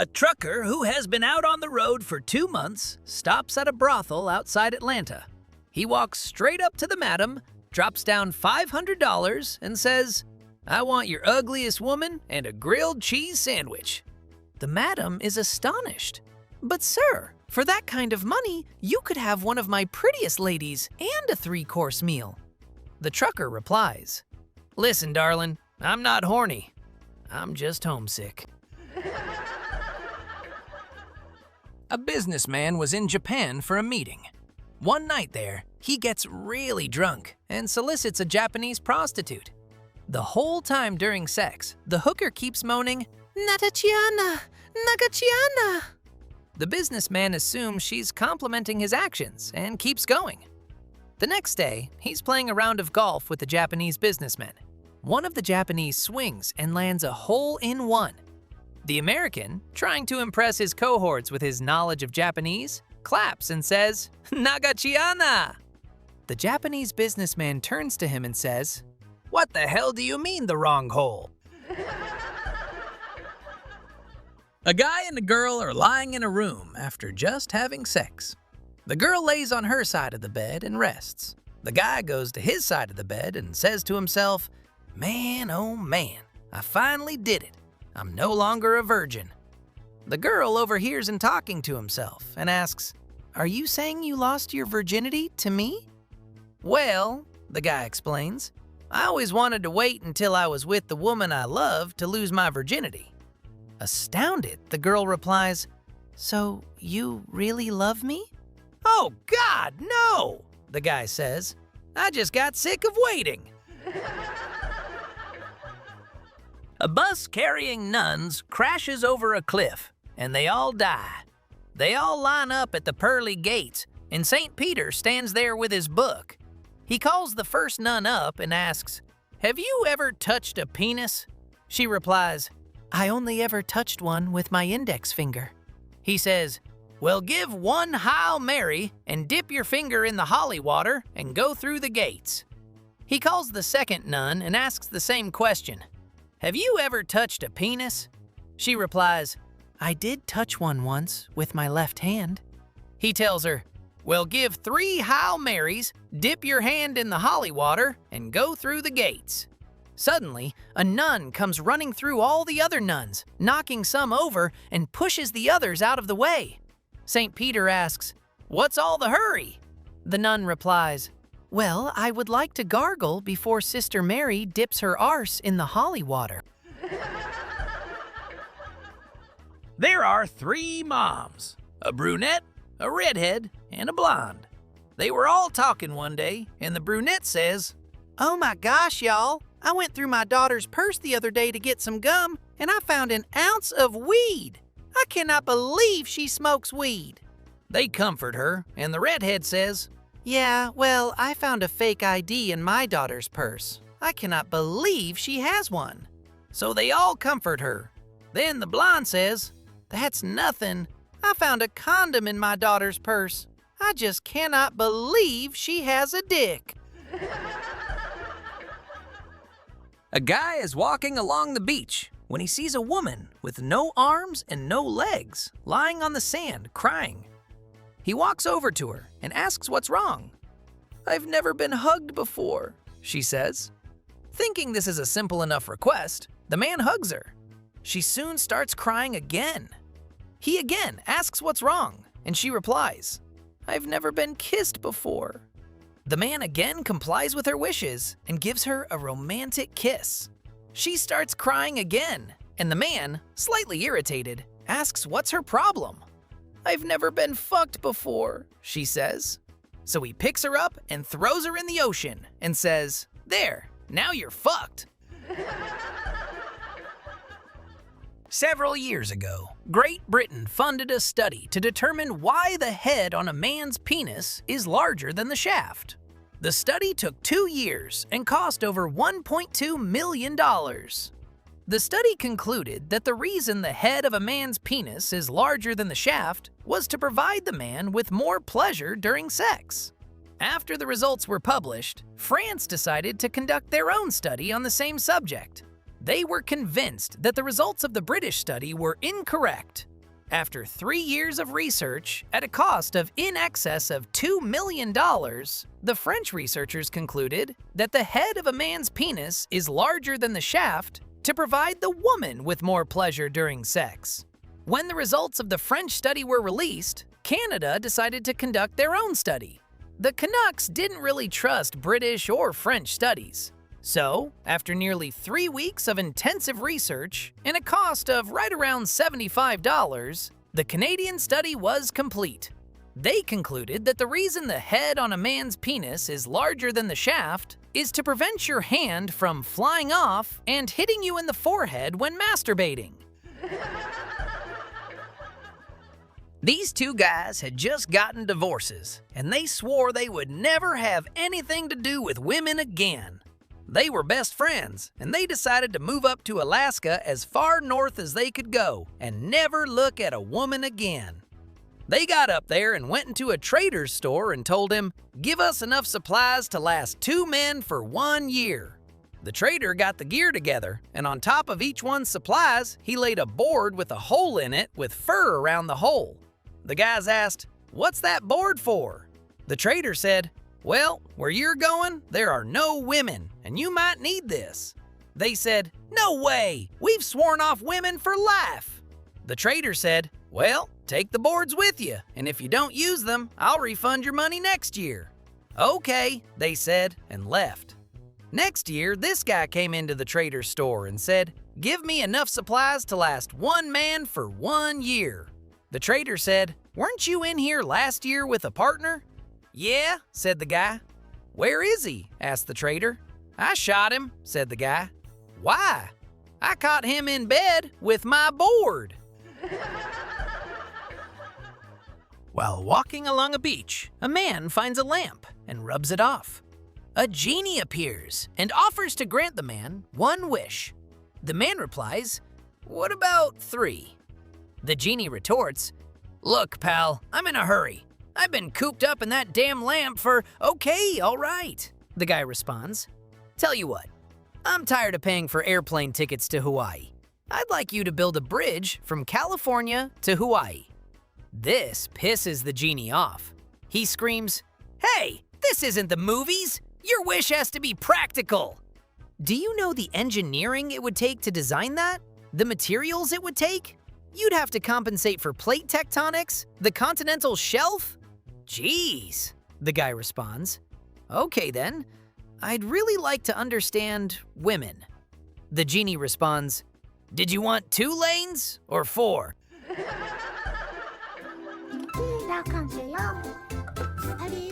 A trucker who has been out on the road for 2 months stops at a brothel outside Atlanta. He walks straight up to the madam, drops down $500, and says, "I want your ugliest woman and a grilled cheese sandwich." The madam is astonished. "But sir, for that kind of money, you could have one of my prettiest ladies and a 3-course meal." The trucker replies, "Listen, darling, I'm not horny. I'm just homesick." A businessman was in Japan for a meeting. One night there, he gets really drunk and solicits a Japanese prostitute. The whole time during sex, the hooker keeps moaning, "Nagachiana, Nagachiana." The businessman assumes she's complimenting his actions and keeps going. The next day, he's playing a round of golf with the Japanese businessman. One of the Japanese swings and lands a hole-in-one. The American, trying to impress his cohorts with his knowledge of Japanese, claps and says, "Nagachiana." The Japanese businessman turns to him and says, "What the hell do you mean the wrong hole?" A guy and a girl are lying in a room after just having sex. The girl lays on her side of the bed and rests. The guy goes to his side of the bed and says to himself, "Man, oh man, I finally did it. I'm no longer a virgin." The girl overhears him talking to himself and asks, "Are you saying you lost your virginity to me?" "Well," the guy explains, "I always wanted to wait until I was with the woman I love to lose my virginity." Astounded, the girl replies, "So you really love me?" "Oh God, no," the guy says. "I just got sick of waiting." A bus carrying nuns crashes over a cliff, and they all die. They all line up at the pearly gates, and St. Peter stands there with his book. He calls the first nun up and asks, "Have you ever touched a penis?" She replies, "I only ever touched one with my index finger." He says, "Well, give one Hail Mary and dip your finger in the holly water and go through the gates." He calls the second nun and asks the same question. "Have you ever touched a penis?" She replies, "I did touch one once with my left hand." He tells her, "Well, give 3 Hail Marys, dip your hand in the holly water, and go through the gates." Suddenly, a nun comes running through all the other nuns, knocking some over and pushes the others out of the way. St. Peter asks, "What's all the hurry?" The nun replies, "Well, I would like to gargle before Sister Mary dips her arse in the holly water." There are 3 moms, a brunette, a redhead, and a blonde. They were all talking one day, and the brunette says, "Oh my gosh, y'all, I went through my daughter's purse the other day to get some gum, and I found an ounce of weed. I cannot believe she smokes weed." They comfort her, and the redhead says, "Yeah, well, I found a fake ID in my daughter's purse. I cannot believe she has one." So they all comfort her. Then the blonde says, "That's nothing. I found a condom in my daughter's purse. I just cannot believe she has a dick." A guy is walking along the beach when he sees a woman with no arms and no legs lying on the sand crying. He walks over to her and asks what's wrong. "I've never been hugged before," she says. Thinking this is a simple enough request, the man hugs her. She soon starts crying again. He again asks what's wrong, and she replies, "I've never been kissed before." The man again complies with her wishes and gives her a romantic kiss. She starts crying again, and the man, slightly irritated, asks what's her problem. "I've never been fucked before," she says. So he picks her up and throws her in the ocean and says, "There, now you're fucked." Several years ago, Great Britain funded a study to determine why the head on a man's penis is larger than the shaft. The study took 2 years and cost over $1.2 million. The study concluded that the reason the head of a man's penis is larger than the shaft was to provide the man with more pleasure during sex. After the results were published, France decided to conduct their own study on the same subject. They were convinced that the results of the British study were incorrect After 3 years of research, at a cost of in excess of $2 million, the French researchers concluded that the head of a man's penis is larger than the shaft to provide the woman with more pleasure during sex. When the results of the French study were released, Canada decided to conduct their own study. The Canucks didn't really trust British or French studies. So, after nearly 3 weeks of intensive research and a cost of right around $75, the Canadian study was complete. They concluded that the reason the head on a man's penis is larger than the shaft is to prevent your hand from flying off and hitting you in the forehead when masturbating. These two guys had just gotten divorces, and they swore they would never have anything to do with women again. They were best friends, and they decided to move up to Alaska as far north as they could go and never look at a woman again. They got up there and went into a trader's store and told him, "Give us enough supplies to last 2 men for 1 year." The trader got the gear together, and on top of each one's supplies, he laid a board with a hole in it with fur around the hole. The guys asked, "What's that board for?" The trader said, "Well, where you're going, there are no women, and you might need this." They said, "No way! We've sworn off women for life." The trader said, "Well, take the boards with you, and if you don't use them, I'll refund your money next year." "Okay," they said, and left. Next year, this guy came into the trader's store and said, "Give me enough supplies to last 1 man for 1 year." The trader said, "Weren't you in here last year with a partner?" "Yeah," said the guy. "Where is he?" asked the trader. "I shot him," said the guy. "Why?" "I caught him in bed with my board." While walking along a beach, a man finds a lamp and rubs it off. A genie appears and offers to grant the man 1 wish. The man replies, "What about 3?" The genie retorts, "Look, pal, I'm in a hurry. I've been cooped up in that damn lamp for—" "Okay, all right," the guy responds. "Tell you what, I'm tired of paying for airplane tickets to Hawaii. I'd like you to build a bridge from California to Hawaii." This pisses the genie off. He screams, "Hey, this isn't the movies! Your wish has to be practical!" Do you know the engineering it would take to design that? The materials it would take? You'd have to compensate for plate tectonics, the continental shelf? Jeez, the guy responds. "Okay then, I'd really like to understand women." The genie responds, "Did you want 2 lanes or 4? Là quand c'est là, allez,